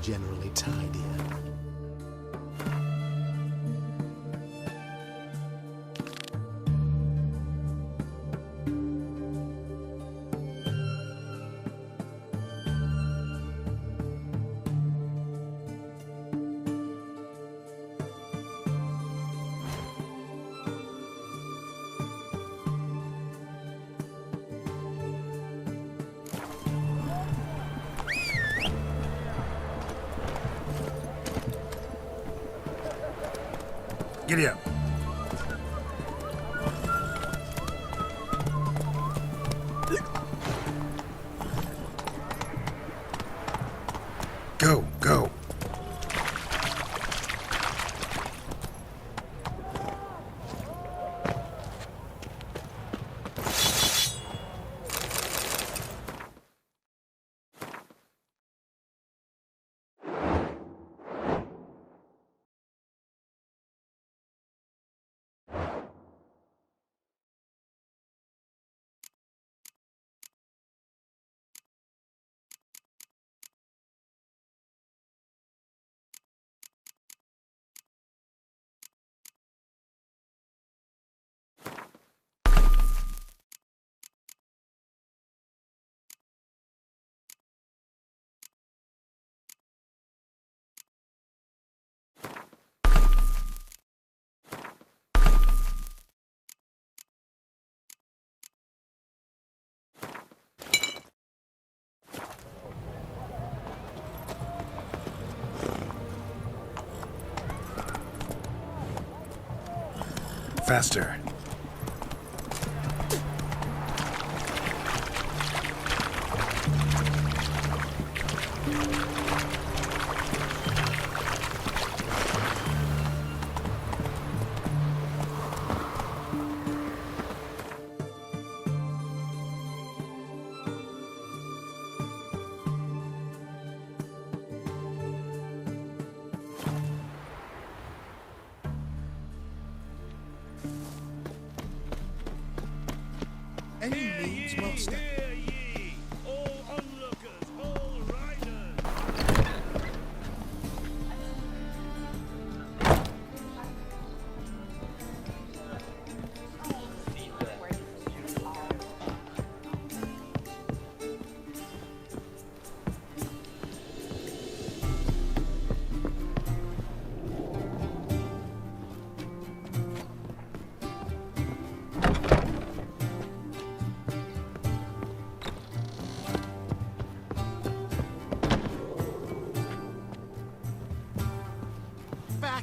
generally tidier. Giddy up. Go, go. Faster.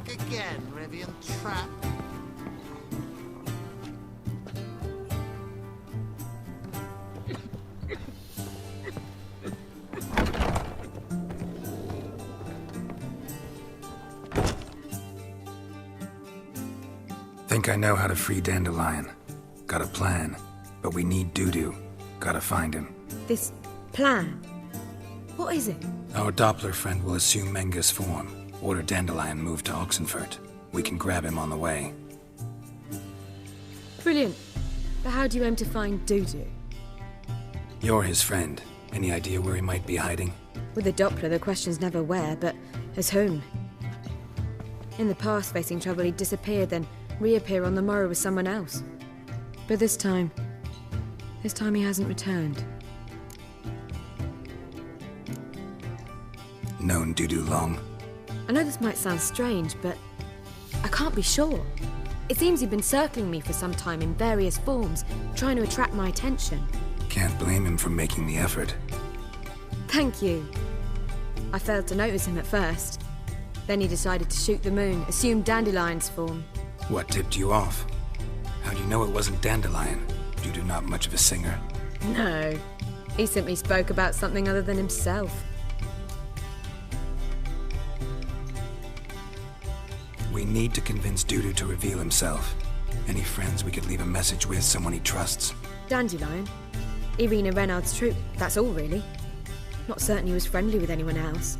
Again, Rivian trap. Think I know how to free Dandelion. Got a plan, but we need Dudu. Gotta find him. This plan? What is it? Our Doppler friend will assume Menga's form. Order Dandelion move to Oxenfurt. We can grab him on the way. Brilliant. But how do you aim to find Dudu? You're his friend. Any idea where he might be hiding? With the Doppler, the question's never where, but as whom. In the past, facing trouble, he'd disappear, then reappear on the morrow with someone else. But this time he hasn't returned. Known Dudu long? I know this might sound strange, but I can't be sure. It seems he'd been circling me for some time in various forms, trying to attract my attention. Can't blame him for making the effort. Thank you. I failed to notice him at first. Then he decided to shoot the moon, assume Dandelion's form. What tipped you off? How do you know it wasn't Dandelion? Dudu not much of a singer. No. He simply spoke about something other than himself. We need to convince Dudu to reveal himself. Any friends we could leave a message with, someone he trusts? Dandelion. Irina Renard's troupe, that's all really. Not certain he was friendly with anyone else.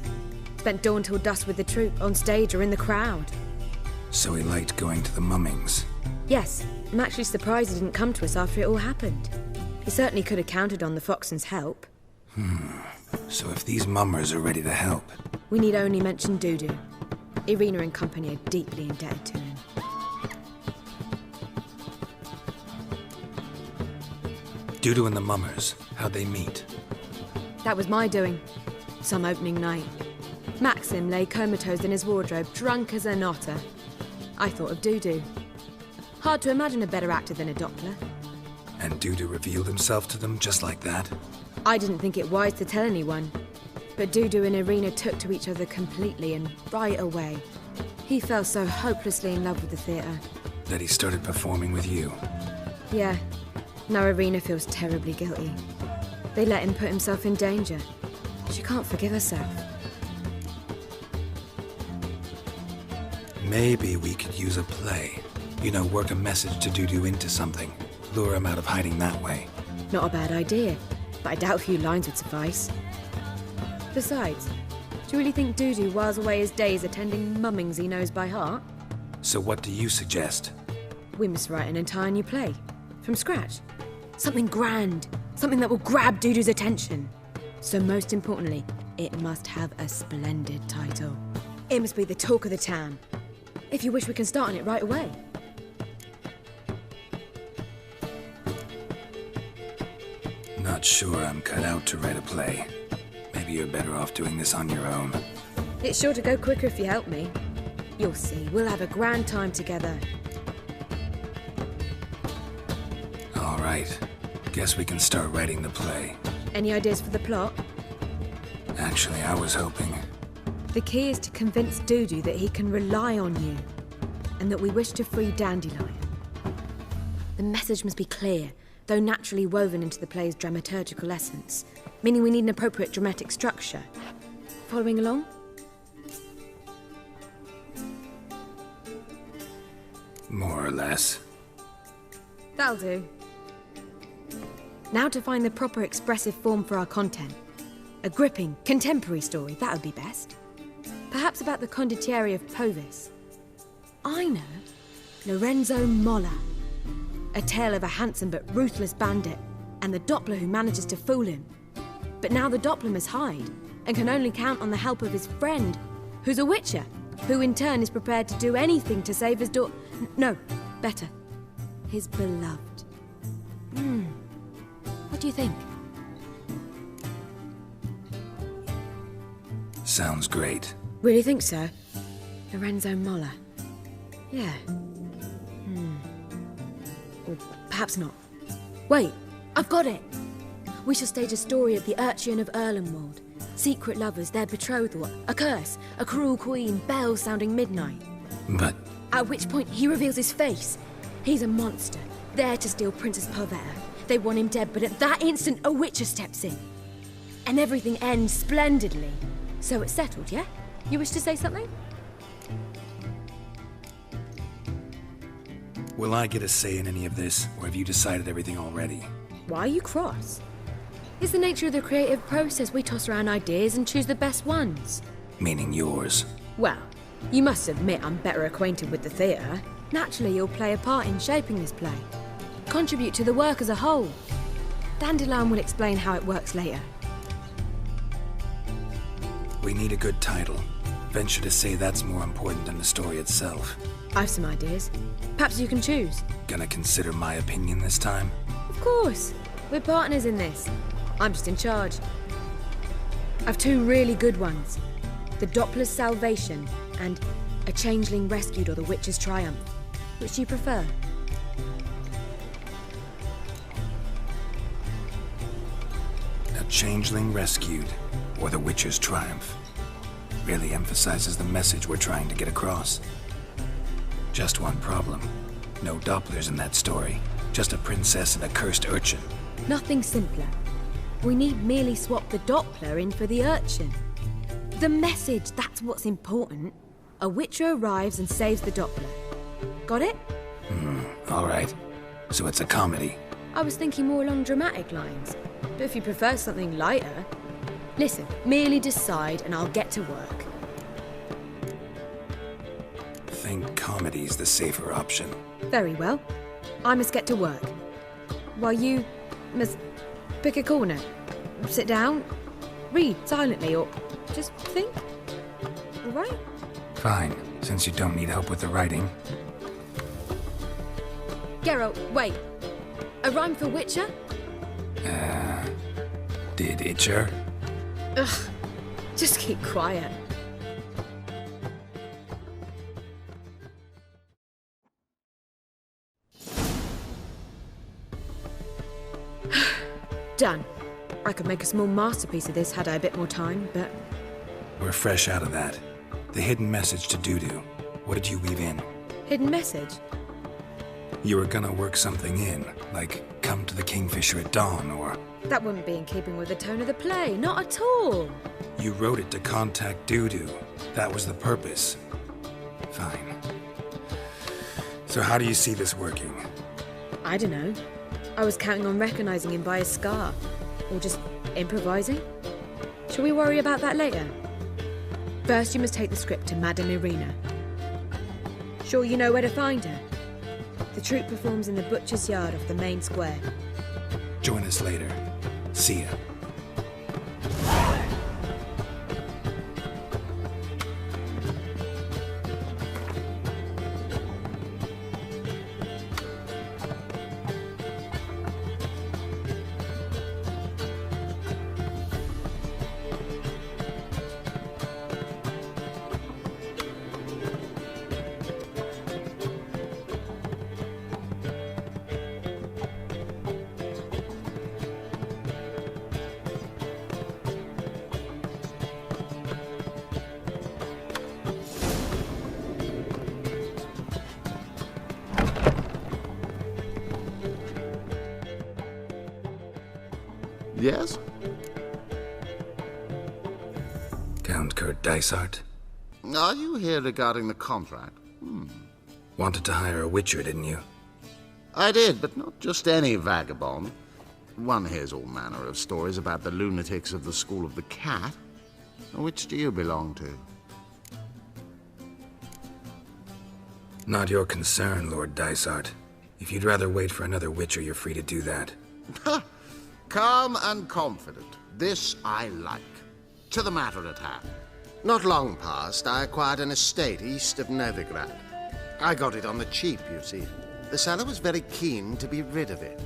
Spent dawn till dusk with the troupe, on stage or in the crowd. So he liked going to the mummings? Yes. I'm actually surprised he didn't come to us after it all happened. He certainly could have counted on the Foxen's help. So if these mummers are ready to help, We need only mention Dudu. Irina and company are deeply indebted to him. Dudu and the mummers, how'd they meet? That was my doing. Some opening night. Maxim lay comatose in his wardrobe, drunk as an otter. I thought of Dudu. Hard to imagine a better actor than a Doppler. And Dudu revealed himself to them just like that? I didn't think it wise to tell anyone. But Dudu and Irina took to each other completely and right away. He fell so hopelessly in love with the theatre. That he started performing with you? Yeah. Now Irina feels terribly guilty. They let him put himself in danger. She can't forgive herself. Maybe we could use a play. You know, work a message to Dudu into something. Lure him out of hiding that way. Not a bad idea, but I doubt a few lines would suffice. Besides, do you really think Dudu whiles away his days attending mummings he knows by heart? So what do you suggest? We must write an entire new play. From scratch. Something grand. Something that will grab Dudu's attention. So most importantly, it must have a splendid title. It must be the talk of the town. If you wish, we can start on it right away. Not sure I'm cut out to write a play. Maybe you're better off doing this on your own. It's sure to go quicker if you help me. You'll see, we'll have a grand time together. All right. Guess we can start writing the play. Any ideas for the plot? Actually, I was hoping... The key is to convince Dudu that he can rely on you, and that we wish to free Dandelion. The message must be clear, though naturally woven into the play's dramaturgical essence, meaning we need an appropriate dramatic structure. Following along? More or less. That'll do. Now to find the proper expressive form for our content. A gripping, contemporary story, that would be best. Perhaps about the condottieri of Povis. I know. Lorenzo Molla. A tale of a handsome but ruthless bandit, and the Doppler who manages to fool him. But now the Doppler must hide, and can only count on the help of his friend, who's a witcher, who in turn is prepared to do anything to save his no, better. His beloved. What do you think? Sounds great. Really think so? Lorenzo Molla. Yeah. Or perhaps not. Wait, I've got it! We shall stage a story of the Urchin of Erlenwald. Secret lovers, their betrothal, a curse, a cruel queen, bells sounding midnight. But... At which point he reveals his face. He's a monster, there to steal Princess Pavetta. They want him dead, but at that instant a witcher steps in. And everything ends splendidly. So it's settled, yeah? You wish to say something? Will I get a say in any of this, or have you decided everything already? Why are you cross? It's the nature of the creative process. We toss around ideas and choose the best ones. Meaning yours. Well, you must admit I'm better acquainted with the theatre. Naturally, you'll play a part in shaping this play. Contribute to the work as a whole. Dandelion will explain how it works later. We need a good title. Venture to say that's more important than the story itself. I've some ideas. Perhaps you can choose. Gonna consider my opinion this time? Of course. We're partners in this. I'm just in charge. I've two really good ones. The Doppler's Salvation and A Changeling Rescued or the Witch's Triumph. Which do you prefer? A Changeling Rescued or the Witch's Triumph. Really emphasizes the message we're trying to get across. Just one problem. No Dopplers in that story. Just a princess and a cursed urchin. Nothing simpler. We need merely swap the Doppler in for the urchin. The message, that's what's important. A witcher arrives and saves the Doppler. Got it? All right. So it's a comedy. I was thinking more along dramatic lines. But if you prefer something lighter... Listen, merely decide and I'll get to work. Think comedy's the safer option. Very well. I must get to work. While you must pick a corner. Sit down, read silently, or just think. right? Fine, since you don't need help with the writing. Geralt, wait. A rhyme for Witcher? Did Itcher? Ugh, just keep quiet. Done. I could make a small masterpiece of this had I a bit more time, but... We're fresh out of that. The hidden message to Dudu. What did you weave in? Hidden message? You were gonna work something in, like come to the Kingfisher at dawn, or... That wouldn't be in keeping with the tone of the play, not at all. You wrote it to contact Dudu. That was the purpose. Fine. So how do you see this working? I don't know. I was counting on recognizing him by his scar. Or just improvising. Shall we worry about that later? First, you must take the script to Madame Irina. Sure you know where to find her? The troupe performs in the butcher's yard off the main square. Join us later. See ya. Yes? Count Kurt Dysart? Are you here regarding the contract? Wanted to hire a witcher, didn't you? I did, but not just any vagabond. One hears all manner of stories about the lunatics of the School of the Cat. Which do you belong to? Not your concern, Lord Dysart. If you'd rather wait for another witcher, you're free to do that. Ha! Calm and confident. This I like. To the matter at hand. Not long past, I acquired an estate east of Novigrad. I got it on the cheap, you see. The seller was very keen to be rid of it.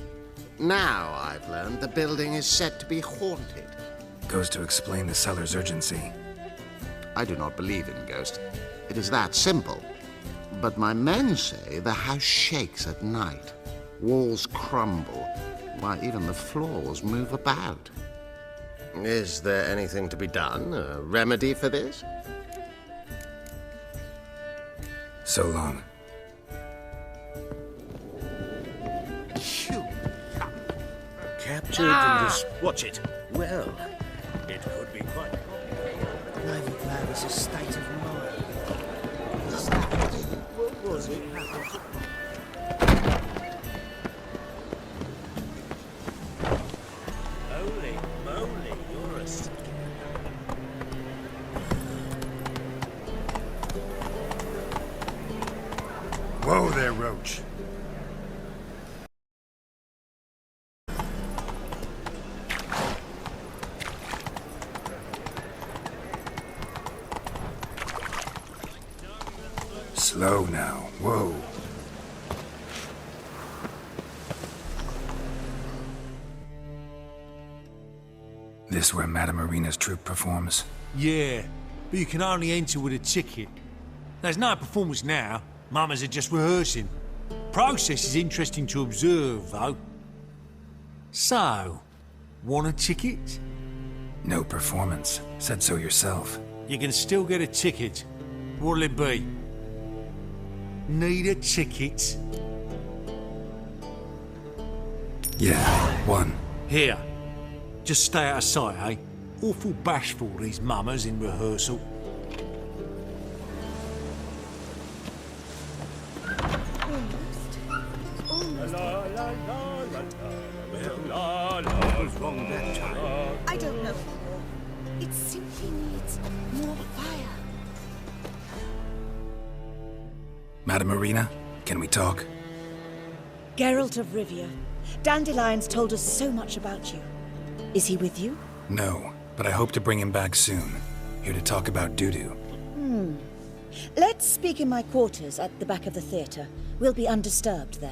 Now, I've learned the building is said to be haunted. Goes to explain the seller's urgency. I do not believe in ghosts. It is that simple. But my men say the house shakes at night. Walls crumble. Why, even the floors move about. Is there anything to be done? A remedy for this? So long. Phew. Captured and just... Watch it. Well, it could be quite... Novigrad is a state of mind. What was it? Holy moly, you're a... Whoa there, Roach. Slow now. Whoa. This where Madame Irina's troupe performs? Yeah, but you can only enter with a ticket. There's no performance now. Mamas are just rehearsing. Process is interesting to observe, though. So, want a ticket? No performance. Said so yourself. You can still get a ticket. What'll it be? Need a ticket? Yeah, one. Here. Just stay out of sight, eh? Awful bashful, these mamas in rehearsal. I don't know. It simply needs more fire. Madame Irina, can we talk? Geralt of Rivia. Dandelions told us so much about you. Is he with you? No, but I hope to bring him back soon. Here to talk about Dudu. Let's speak in my quarters at the back of the theatre. We'll be undisturbed there.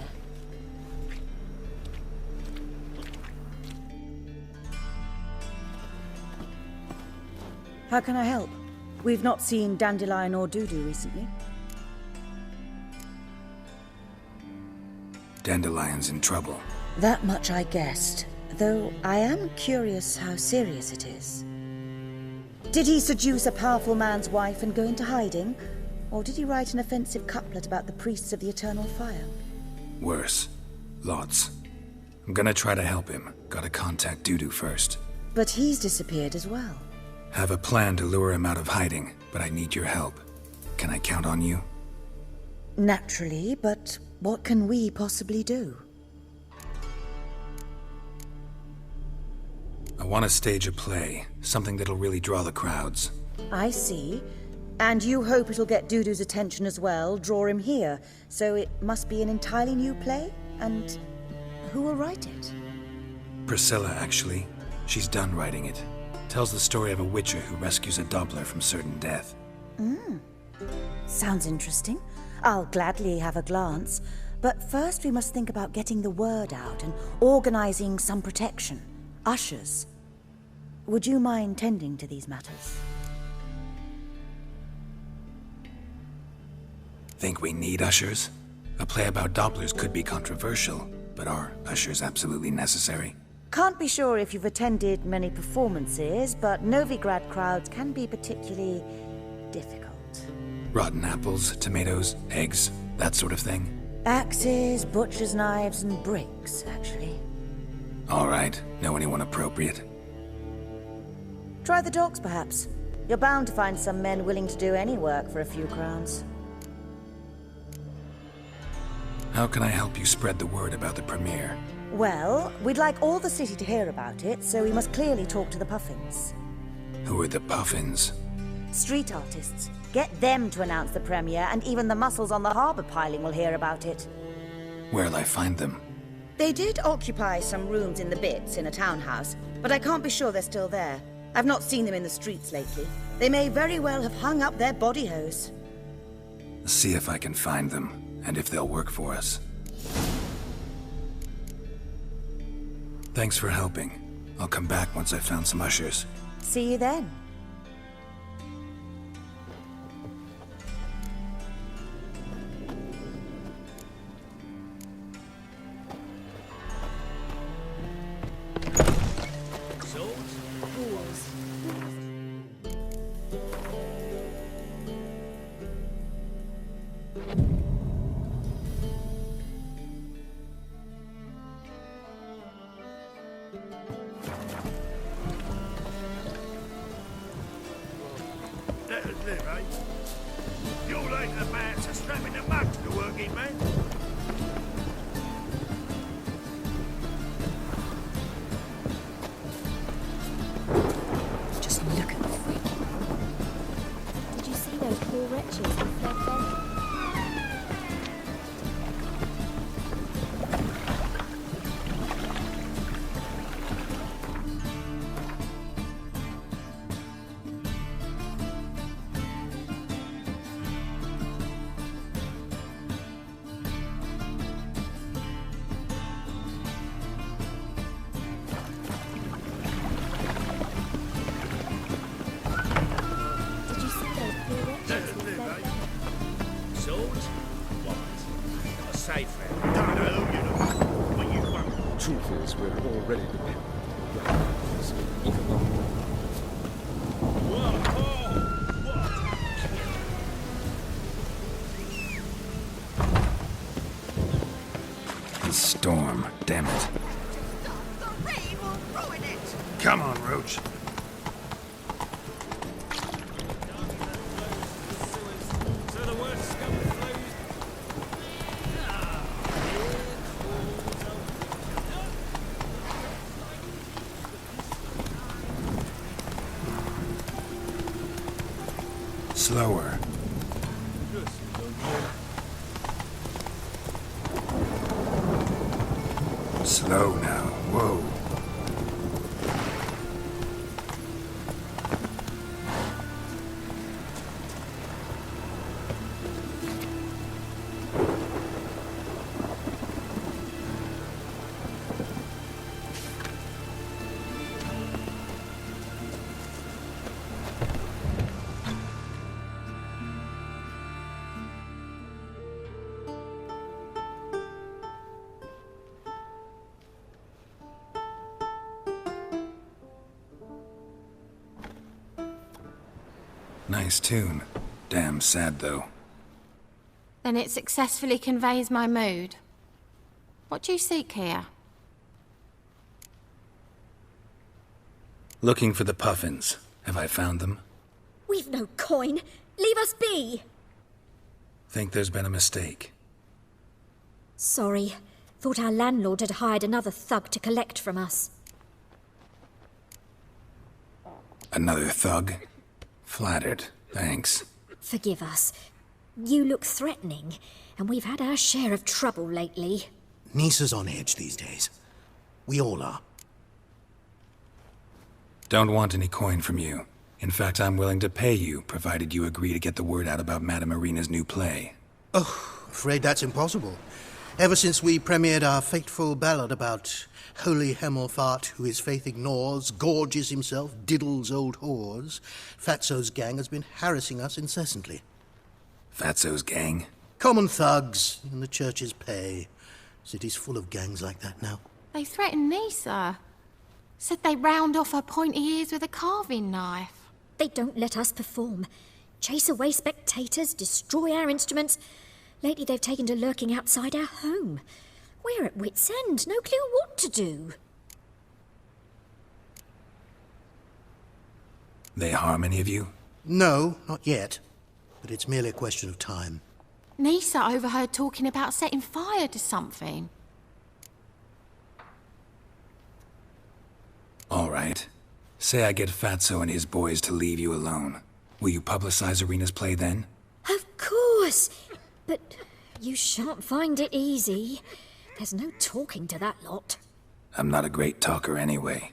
How can I help? We've not seen Dandelion or Dudu recently. Dandelion's in trouble. That much I guessed, though I am curious how serious it is. Did he seduce a powerful man's wife and go into hiding? Or did he write an offensive couplet about the priests of the eternal fire? Worse. Lots. I'm gonna try to help him. Gotta contact Dudu first. But he's disappeared as well. Have a plan to lure him out of hiding, but I need your help. Can I count on you? Naturally, but what can we possibly do? I want to stage a play, something that'll really draw the crowds. I see. And you hope it'll get Dudu's attention as well, draw him here. So it must be an entirely new play? And who will write it? Priscilla, actually. She's done writing it. Tells the story of a witcher who rescues a Doppler from certain death. Sounds interesting. I'll gladly have a glance. But first we must think about getting the word out and organizing some protection. Ushers. Would you mind tending to these matters? Think we need ushers? A play about Dopplers could be controversial, but are ushers absolutely necessary? Can't be sure if you've attended many performances, but Novigrad crowds can be particularly difficult. Rotten apples, tomatoes, eggs, that sort of thing? Axes, butcher's knives, and bricks, actually. All right. Know anyone appropriate? Try the dogs, perhaps. You're bound to find some men willing to do any work for a few crowns. How can I help you spread the word about the premiere? Well, we'd like all the city to hear about it, so we must clearly talk to the Puffins. Who are the Puffins? Street artists. Get them to announce the premiere, and even the muscles on the harbour piling will hear about it. Where'll I find them? They did occupy some rooms in the Bits in a townhouse, but I can't be sure they're still there. I've not seen them in the streets lately. They may very well have hung up their body hose. See if I can find them, and if they'll work for us. Thanks for helping. I'll come back once I've found some ushers. See you then. You're like the man to strapping the mug to the working man. Just look at the freak. Did you see those poor wretches with their belly? Swords? What? A safe man. Don't know who you know. But you won't. Truth is, we're already dependent on the weapons, even though The storm, damn it. The rain will ruin it! Come on, Roach. Slower. Slow now. Whoa. Nice tune. Damn sad, though. Then it successfully conveys my mood. What do you seek here? Looking for the puffins. Have I found them? We've no coin. Leave us be. Think there's been a mistake. Sorry. Thought our landlord had hired another thug to collect from us. Another thug? Flattered. Thanks. Forgive us. You look threatening, and we've had our share of trouble lately. Nisa's on edge these days. We all are. Don't want any coin from you. In fact, I'm willing to pay you, provided you agree to get the word out about Madame Irina's new play. Oh, afraid that's impossible. Ever since we premiered our fateful ballad about holy Hemelfart, who his faith ignores, gorges himself, diddles old whores, Fatso's gang has been harassing us incessantly. Fatso's gang? Common thugs in the church's pay. City's full of gangs like that now. They threatened Nisa. Said they'd round off her pointy ears with a carving knife. They don't let us perform. Chase away spectators, destroy our instruments. Lately they've taken to lurking outside our home. We're at wit's end, no clue what to do. They harm any of you? No, not yet. But it's merely a question of time. Nisa overheard talking about setting fire to something. All right. Say I get Fatso and his boys to leave you alone. Will you publicize Irina's play then? Of course! But you shan't find it easy. There's no talking to that lot. I'm not a great talker anyway.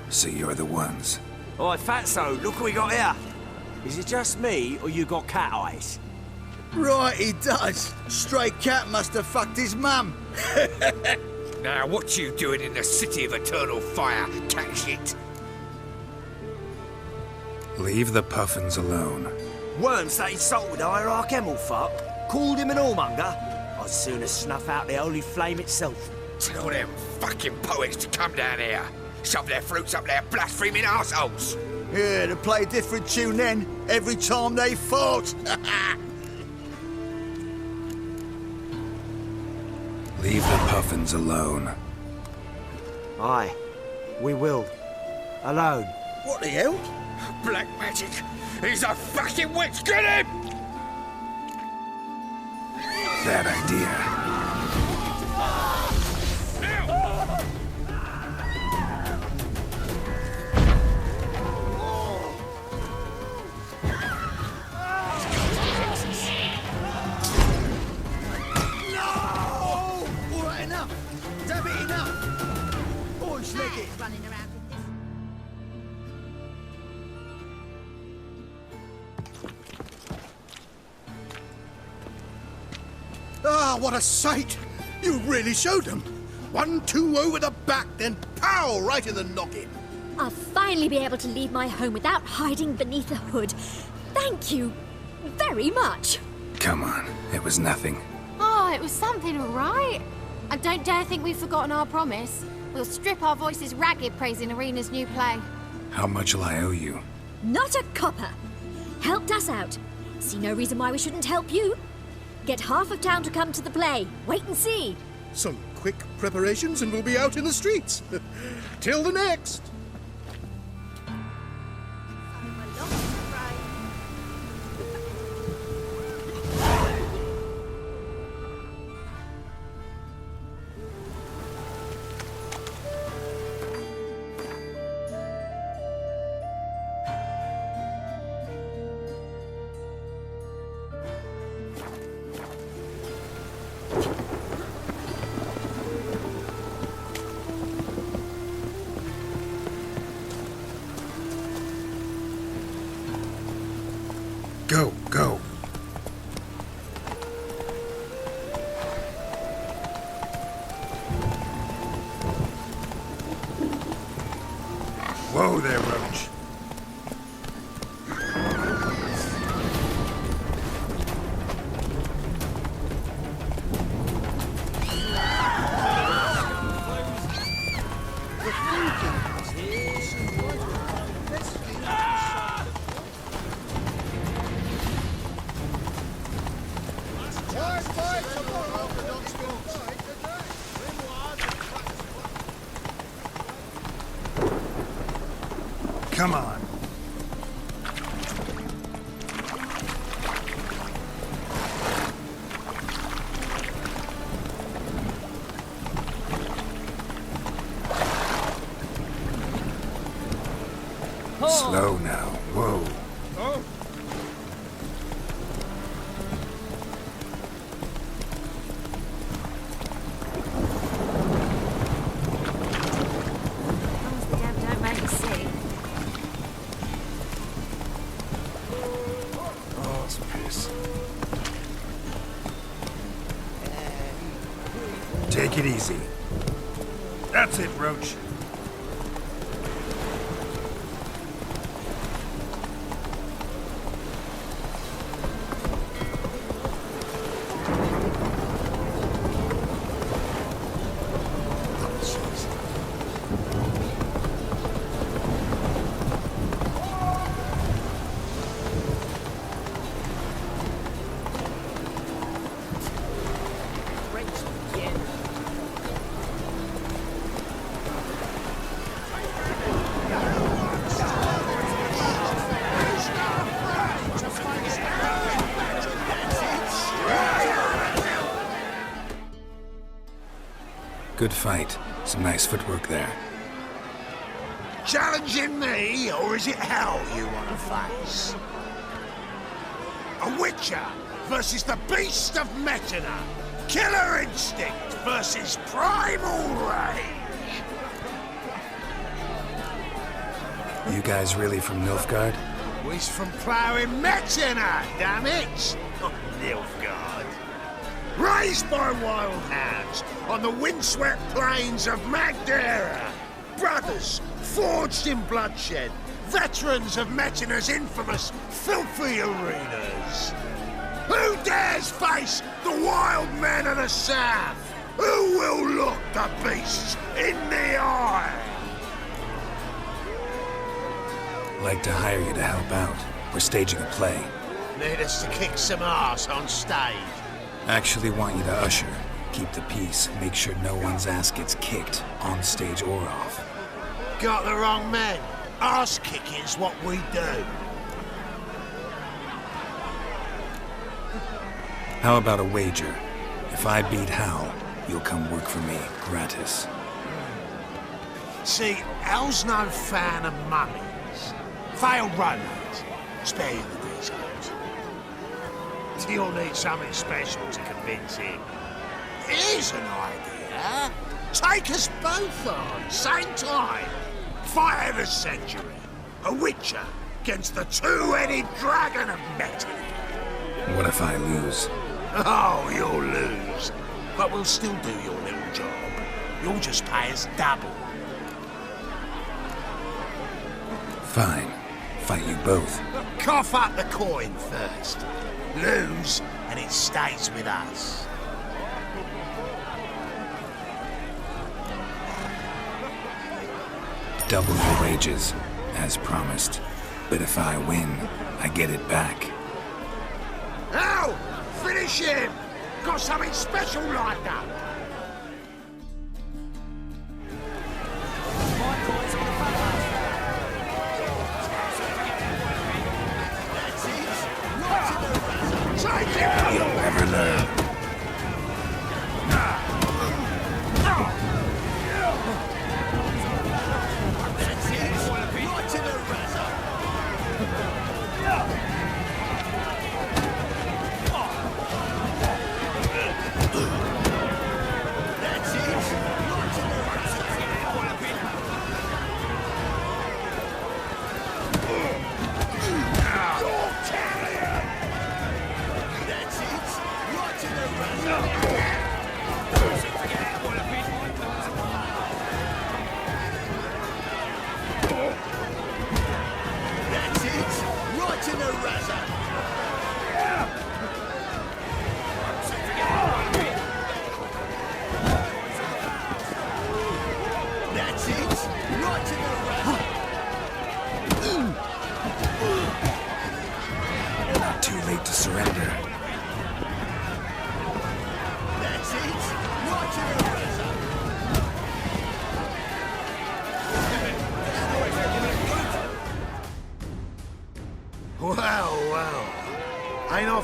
So you're the ones. Oi, Fatso, look what we got here. Is it just me, or you got cat eyes? Right, he does. Stray cat must have fucked his mum. Now, what you doing in the city of eternal fire, cat shit? Leave the puffins alone. Worms that insulted hierarch Hemelfart, called him an whoremonger. I'd sooner snuff out the holy flame itself. Tell them fucking poets to come down here. Shove their fruits up their blaspheming arseholes. Yeah, to play a different tune then, every time they fought. Leave the puffins alone. Aye, we will. Alone. What the hell? Black magic! He's a fucking witch! Get him! Bad idea. Ah, what a sight! You really showed them. 1-2 over the back, then pow! Right in the noggin. I'll finally be able to leave my home without hiding beneath a hood. Thank you very much. Come on, it was nothing. Oh, it was something, all right. And don't dare think we've forgotten our promise. We'll strip our voices ragged praising Irina's new play. How much will I owe you? Not a copper. Helped us out. See no reason why we shouldn't help you. Get half of town to come to the play. Wait and see. Some quick preparations and we'll be out in the streets. Till the next. Whoa there, Roach. Come on. Slow now. Whoa. Don't make me sick. Oh, it's piss. Take it easy. That's it, Roach. Good fight. Some nice footwork there. Challenging me, or is it hell you want to face? A witcher versus the beast of Metina. Killer instinct versus primal rage. You guys really from Nilfgaard? We's from ploughing Metina, damn it! Oh, Nilfgaard. Raised by wild hounds on the windswept plains of Magdera. Brothers forged in bloodshed. Veterans of Metina's infamous filthy arenas. Who dares face the wild men of the south? Who will look the beasts in the eye? Like to hire you to help out. We're staging a play. Need us to kick some ass on stage. Actually want you to usher. Keep the peace. Make sure no one's ass gets kicked, on stage or off. Got the wrong men. Ass kicking's what we do. How about a wager? If I beat Hal, you'll come work for me, gratis. See, Hal's no fan of mummies. Failed romance. Spare you the details. You'll need something special to convince him. Here's an idea. Take us both on, same time. Fight of the century. A witcher against the two-headed dragon of Metin. What if I lose? Oh, you'll lose. But we'll still do your little job. You'll just pay us double. Fine. Fight you both. Cough up the coin first. Lose, and it stays with us. Double your wages, as promised. But if I win, I get it back. Now, finish him! Got something special lined up. You'll never learn.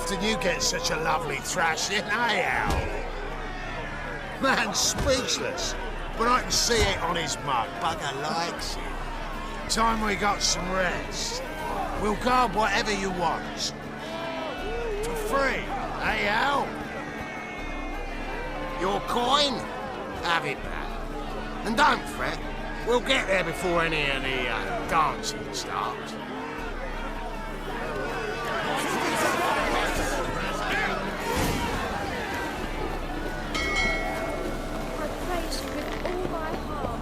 often you get such a lovely thrashing, eh, Al? Man's speechless, but I can see it on his mug. Bugger likes it. Time we got some rest. We'll guard whatever you want. For free, eh, Al? Your coin? Have it back. And don't fret, we'll get there before any of the dancing starts. I praise you with all my heart.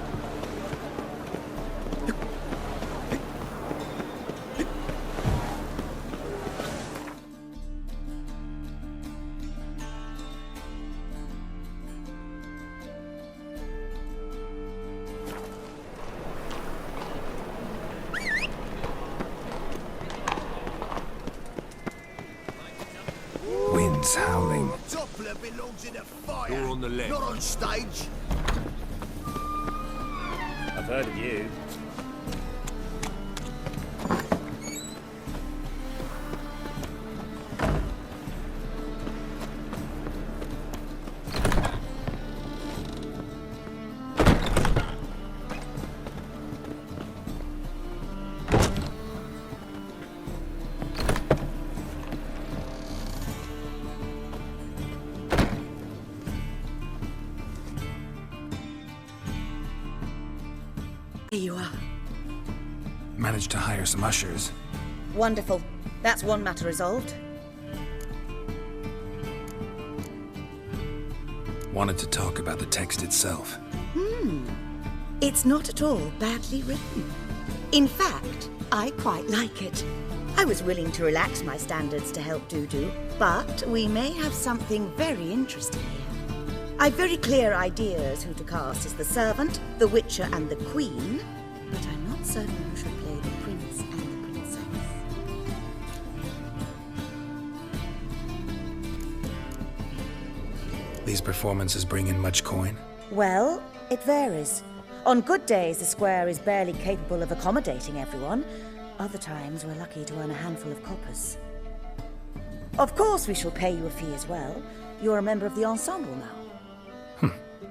Winds howling. Doppler belongs in a fire. You're on the left. Not on stage. I've heard of you. Here you are. Managed to hire some ushers. Wonderful. That's one matter resolved. Wanted to talk about the text itself. It's not at all badly written. In fact, I quite like it. I was willing to relax my standards to help Dudu, but we may have something very interesting here. I've very clear ideas who to cast as the servant, the witcher, and the queen, but I'm not certain who should play the prince and the princess. These performances bring in much coin? Well, it varies. On good days, the square is barely capable of accommodating everyone. Other times, we're lucky to earn a handful of coppers. Of course, we shall pay you a fee as well. You're a member of the ensemble now.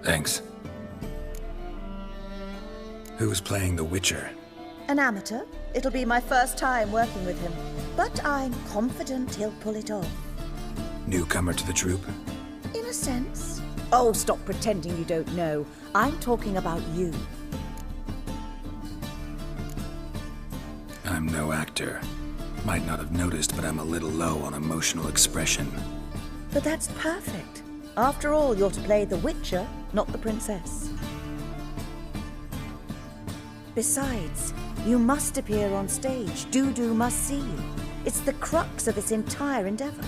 Thanks. Who's playing the Witcher? An amateur. It'll be my first time working with him, but I'm confident he'll pull it off. Newcomer to the troupe? In a sense. Oh, stop pretending you don't know. I'm talking about you. I'm no actor. Might not have noticed, but I'm a little low on emotional expression. But that's perfect. After all, you're to play the Witcher, not the princess. Besides, you must appear on stage. Dudu must see you. It's the crux of this entire endeavor.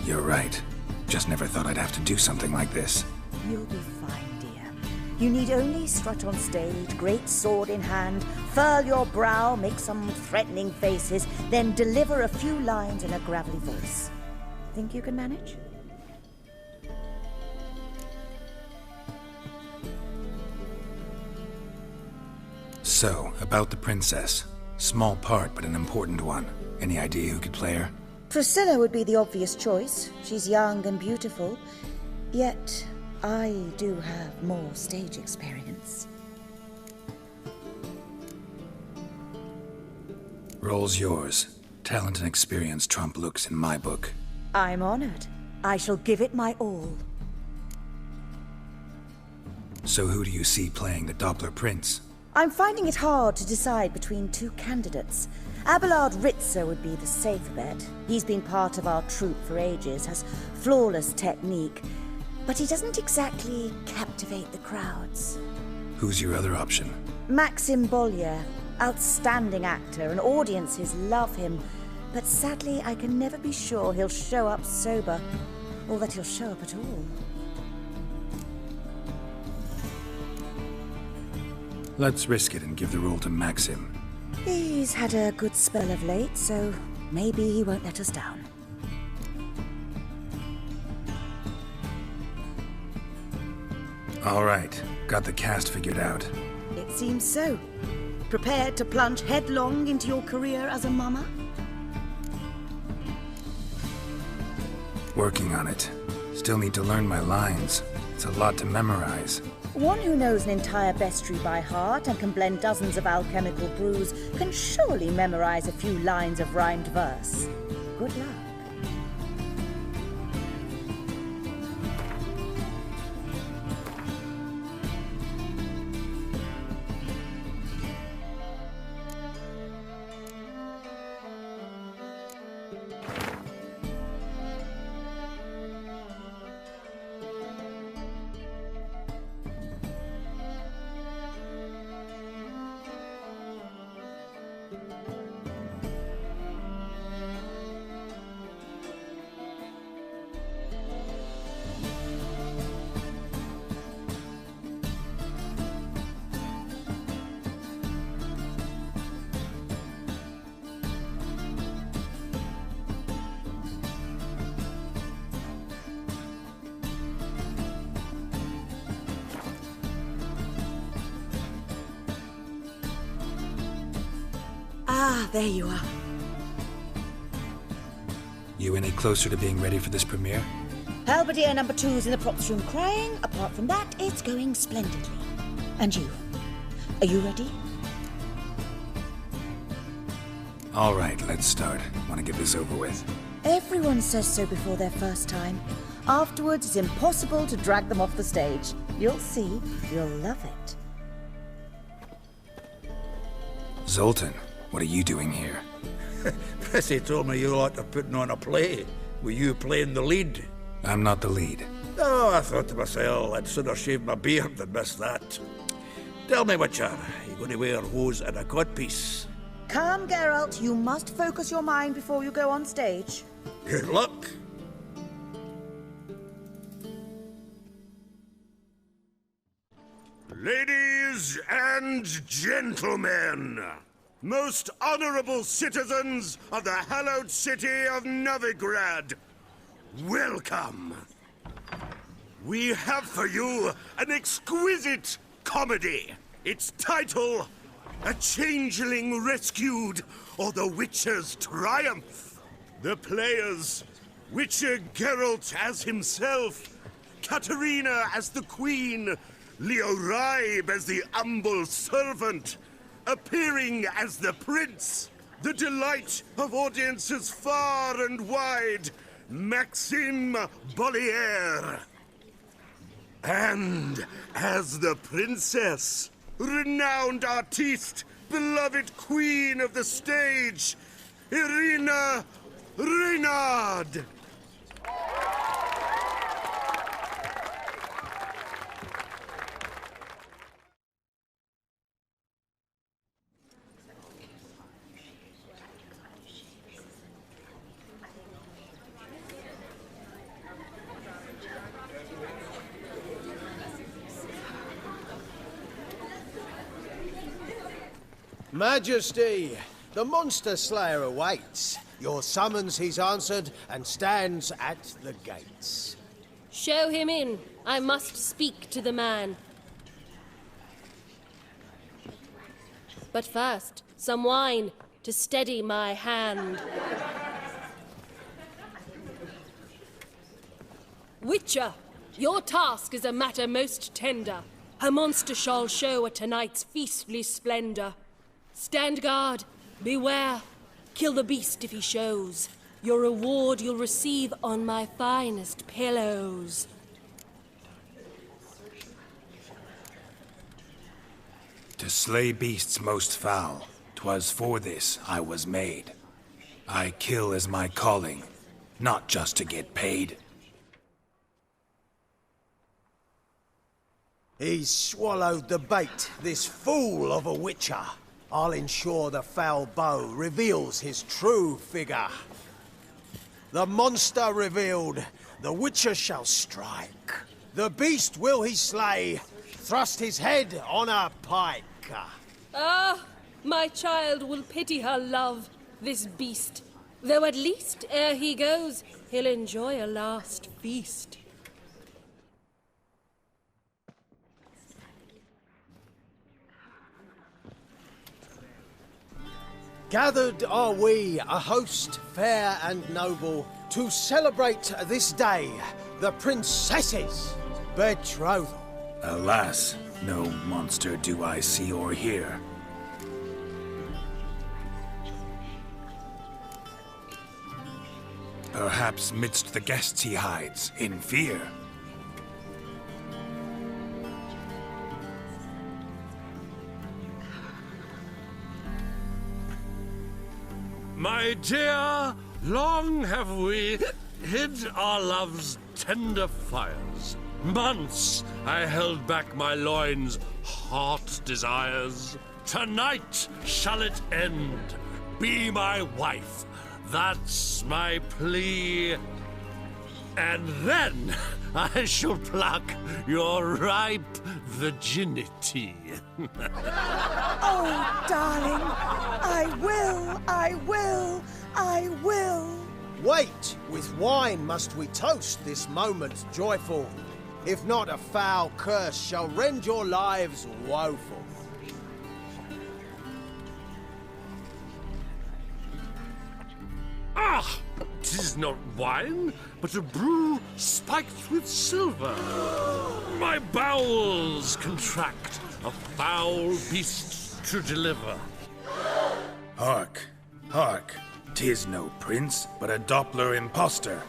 You're right. Just never thought I'd have to do something like this. You'll be fine, dear. You need only strut on stage, great sword in hand, furl your brow, make some threatening faces, then deliver a few lines in a gravelly voice. Think you can manage? So, about the princess. Small part, but an important one. Any idea who could play her? Priscilla would be the obvious choice. She's young and beautiful. Yet, I do have more stage experience. Role's yours. Talent and experience trump looks in my book. I'm honored. I shall give it my all. So who do you see playing the Doppler Prince? I'm finding it hard to decide between two candidates. Abelard Ritzer would be the safe bet. He's been part of our troupe for ages, has flawless technique, but he doesn't exactly captivate the crowds. Who's your other option? Maxim Bollier, outstanding actor, and audiences love him, but sadly I can never be sure he'll show up sober, or that he'll show up at all. Let's risk it and give the role to Maxim. He's had a good spell of late, so maybe he won't let us down. All right, got the cast figured out. It seems so. Prepared to plunge headlong into your career as a mama? Working on it. Still need to learn my lines. It's a lot to memorize. One who knows an entire bestiary by heart and can blend dozens of alchemical brews can surely memorize a few lines of rhymed verse. Good luck. Ah, there you are. You any closer to being ready for this premiere? Halberdier number 2's in the props room crying. Apart from that, it's going splendidly. And you? Are you ready? All right, let's start. Want to get this over with. Everyone says so before their first time. Afterwards, it's impossible to drag them off the stage. You'll see. You'll love it. Zoltan, what are you doing here? Prissy told me you like to putting on a play. Were you playing the lead? I'm not the lead. Oh, I thought to myself, I'd sooner shave my beard than miss that. Tell me, Witcher, you going to wear hose and a codpiece? Calm, Geralt. You must focus your mind before you go on stage. Good luck. Ladies and gentlemen, most honorable citizens of the hallowed city of Novigrad, welcome. We have for you an exquisite comedy. Its title, A Changeling Rescued, or The Witcher's Triumph. The players, Witcher Geralt as himself, Katerina as the Queen, Leo Ribe as the humble servant, appearing as the prince, the delight of audiences far and wide, Maxime Bollier. And as the princess, renowned artiste, beloved queen of the stage, Irina Reynard. Majesty, the monster slayer awaits. Your summons he's answered and stands at the gates. Show him in. I must speak to the man. But first, some wine to steady my hand. Witcher, your task is a matter most tender. A monster shall show at tonight's feastly splendor. Stand guard, beware, kill the beast if he shows. Your reward you'll receive on my finest pillows. To slay beasts most foul, 'twas for this I was made. I kill as my calling, not just to get paid. He's swallowed the bait, this fool of a witcher. I'll ensure the foul bow reveals his true figure. The monster revealed, the witcher shall strike. The beast will he slay, thrust his head on a pike. Ah, my child will pity her love, this beast. Though at least, ere he goes, he'll enjoy a last feast. Gathered are we, a host fair and noble, To celebrate this day, the princess's betrothal. Alas, no monster do I see or hear. Perhaps midst the guests he hides, in fear. My dear, long have we hid our love's tender fires. Months I held back my loins' hot desires. Tonight shall it end. Be my wife. That's my plea. And then I shall pluck your ripe virginity. Oh, darling, I will. Wait, with wine must we toast this moment joyful. If not, a foul curse shall rend your lives woeful. Ah! 'Tis not wine, but a brew spiked with silver. My bowels contract, a foul beast to deliver. Hark, hark. 'Tis no prince, but a Doppler impostor.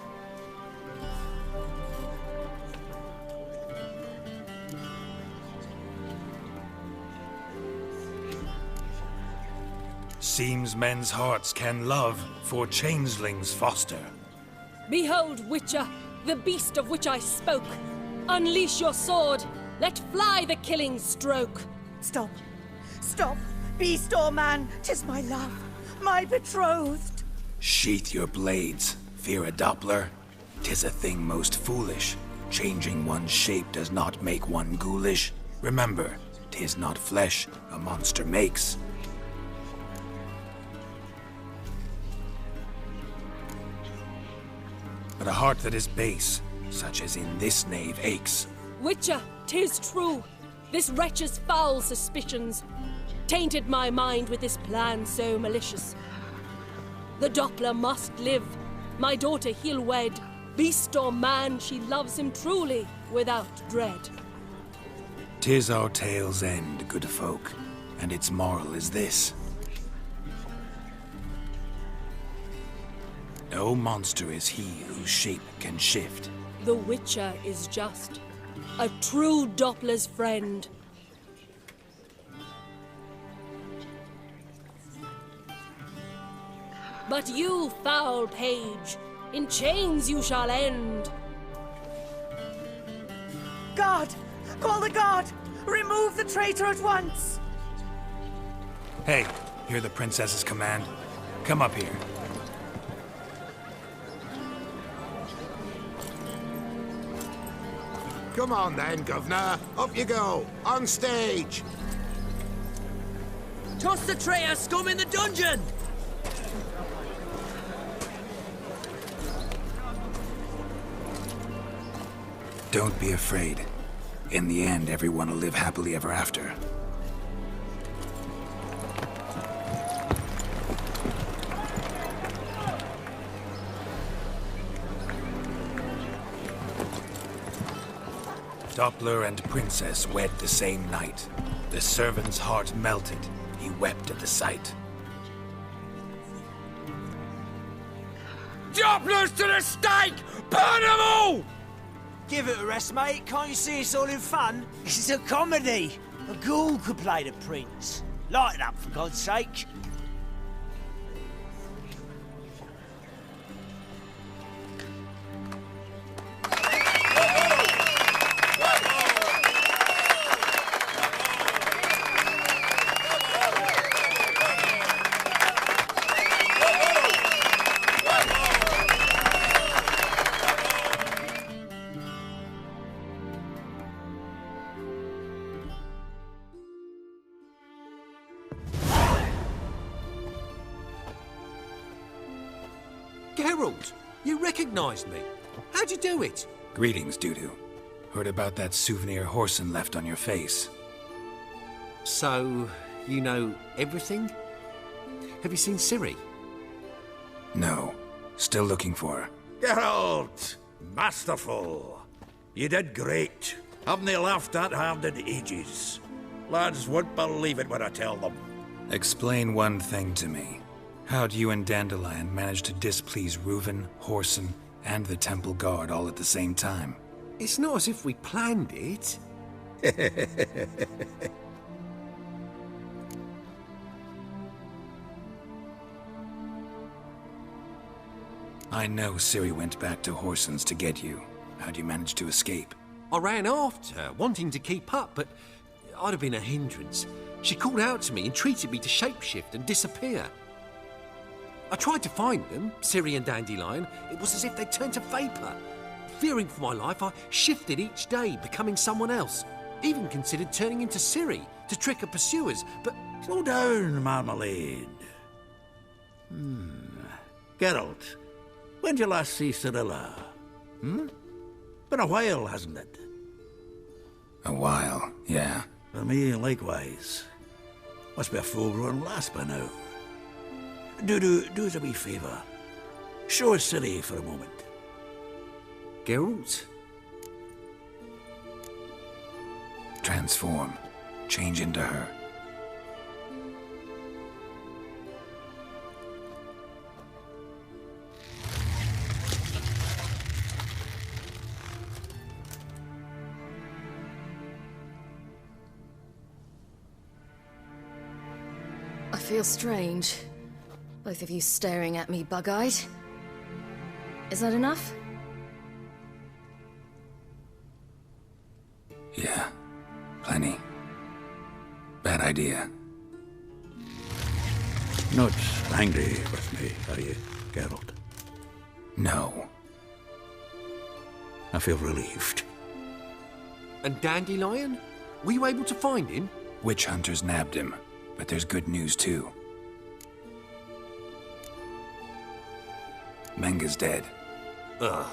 Seems men's hearts can love, for changelings foster. Behold, Witcher, the beast of which I spoke. Unleash your sword. Let fly the killing stroke. Stop. Beast or man, 'tis my love, my betrothed. Sheath your blades, fear a Doppler. 'Tis a thing most foolish. Changing one's shape does not make one ghoulish. Remember, 'tis not flesh a monster makes. But a heart that is base, such as in this knave aches. Witcher, 'tis true. This wretch's foul suspicions tainted my mind with this plan so malicious. The Doppler must live. My daughter he'll wed. Beast or man, she loves him truly, without dread. 'Tis our tale's end, good folk, and its moral is this. No monster is he whose shape can shift. The Witcher is just a true Doppler's friend. But you, foul page, in chains you shall end. Guard! Call the guard! Remove the traitor at once! Hey, hear the princess's command? Come up here. Come on then, Governor. Up you go. On stage. Toss the traitor scum in the dungeon! Don't be afraid. In the end, everyone will live happily ever after. Doppler and princess wed the same night. The servant's heart melted. He wept at the sight. Dopplers to the stake! Burn them all! Give it a rest, mate. Can't you see it's all in fun? This is a comedy. A ghoul could play the prince. Lighten up, for God's sake. Geralt, you recognized me. How'd you do it? Greetings, Dudu. Heard about that souvenir Horson left on your face. So, you know everything? Have you seen Ciri? No. Still looking for her. Geralt! Masterful! You did great. Haven't they laughed that hard in ages? Lads won't believe it when I tell them. Explain one thing to me. How do you and Dandelion manage to displease Reuven, Whoreson, and the Temple Guard all at the same time? It's not as if we planned it. I know Ciri went back to Whoreson's to get you. How'd you manage to escape? I ran after her, wanting to keep up, but I'd have been a hindrance. She called out to me and treated me to shapeshift and disappear. I tried to find them, Ciri and Dandelion. It was as if they'd turned to vapour. Fearing for my life, I shifted each day, becoming someone else. Even considered turning into Ciri to trick her pursuers, but... Slow down, Marmalade. Geralt, when'd you last see Cirilla? Been a while, hasn't it? A while, yeah. For me, likewise. Must be a full-grown lass by now. Do us a wee favour. Show us Ciri for a moment. Geralt? Transform. Change into her. I feel strange. Both of you staring at me bug-eyed. Is that enough? Yeah. Plenty. Bad idea. Not angry with me, are you, Geralt? No. I feel relieved. And Dandelion? Were you able to find him? Witch hunters nabbed him, but there's good news too. Menga's dead. Ugh,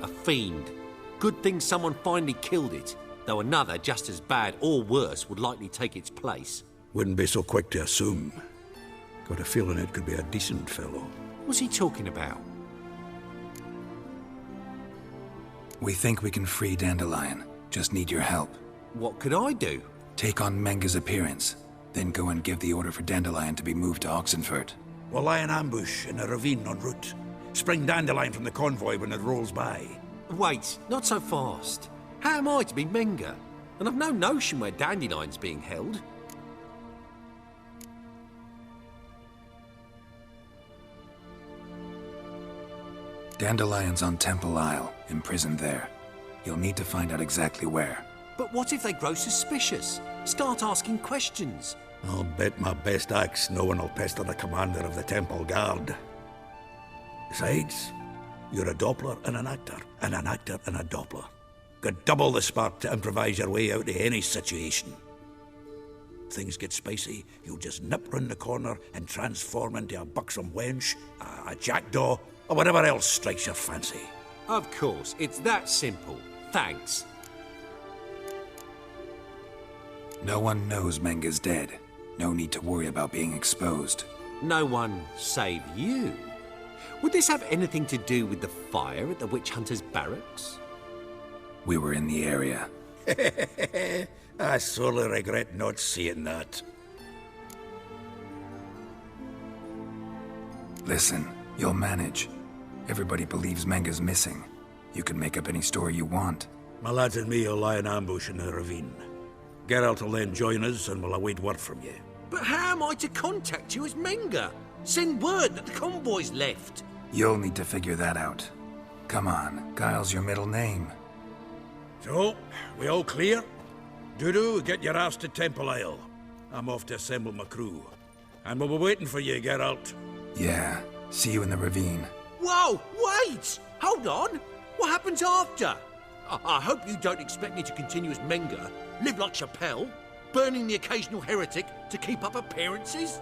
a fiend. Good thing someone finally killed it, though another just as bad or worse would likely take its place. Wouldn't be so quick to assume. Got a feeling it could be a decent fellow. What's he talking about? We think we can free Dandelion. Just need your help. What could I do? Take on Menga's appearance, then go and give the order for Dandelion to be moved to Oxenford. We'll lie in ambush in a ravine en route. Spring Dandelion from the convoy when it rolls by. Wait, not so fast. How am I to be Menga? And I've no notion where Dandelion's being held. Dandelion's on Temple Isle, imprisoned there. You'll need to find out exactly where. But what if they grow suspicious? Start asking questions? I'll bet my best axe no one will pester the commander of the Temple Guard. Besides, you're a Doppler and an actor and a Doppler. Got double the spark to improvise your way out of any situation. Things get spicy, you'll just nip round the corner and transform into a buxom wench, a jackdaw, or whatever else strikes your fancy. Of course, it's that simple. Thanks. No one knows Menga's dead. No need to worry about being exposed. No one save you. Would this have anything to do with the fire at the witch hunter's barracks? We were in the area. I sorely regret not seeing that. Listen, you'll manage. Everybody believes Menga's missing. You can make up any story you want. My lads and me will lie in ambush in the ravine. Geralt will then join us and we'll await word from you. But how am I to contact you as Menga? Send word that the convoy's left. You'll need to figure that out. Come on, Guile's your middle name. So, we all clear? Dudu, get your ass to Temple Isle. I'm off to assemble my crew. And we'll be waiting for you, Geralt. Yeah, see you in the ravine. Whoa, wait! Hold on! What happens after? I hope you don't expect me to continue as Menga, live like Chappelle, burning the occasional heretic to keep up appearances?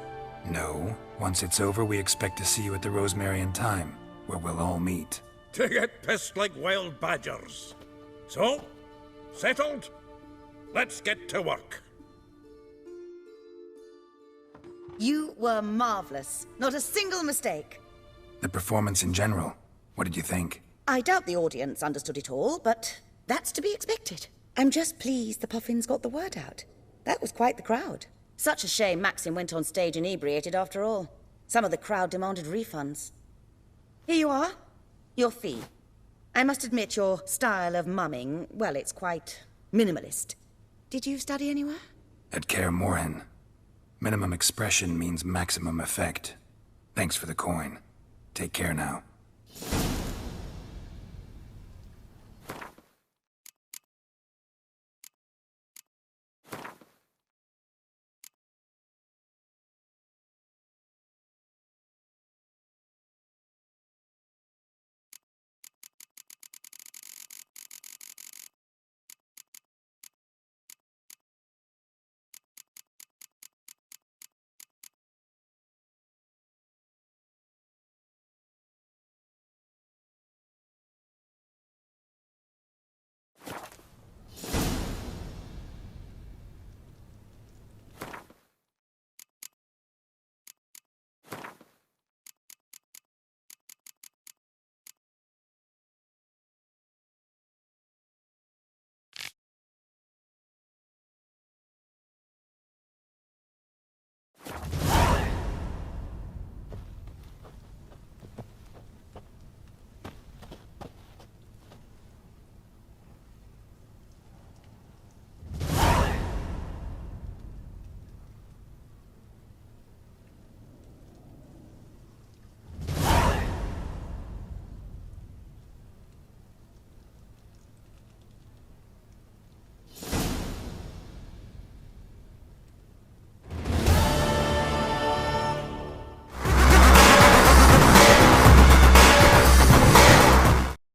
No. Once it's over, we expect to see you at the Rosemary in Time, where we'll all meet. To get pissed like wild badgers. So, settled? Let's get to work. You were marvelous. Not a single mistake. The performance in general, what did you think? I doubt the audience understood it all, but that's to be expected. I'm just pleased the Puffins got the word out. That was quite the crowd. Such a shame Maxim went on stage inebriated after all. Some of the crowd demanded refunds. Here you are. Your fee. I must admit your style of mumming, well, it's quite minimalist. Did you study anywhere? At Kaer Morhen. Minimum expression means maximum effect. Thanks for the coin. Take care now.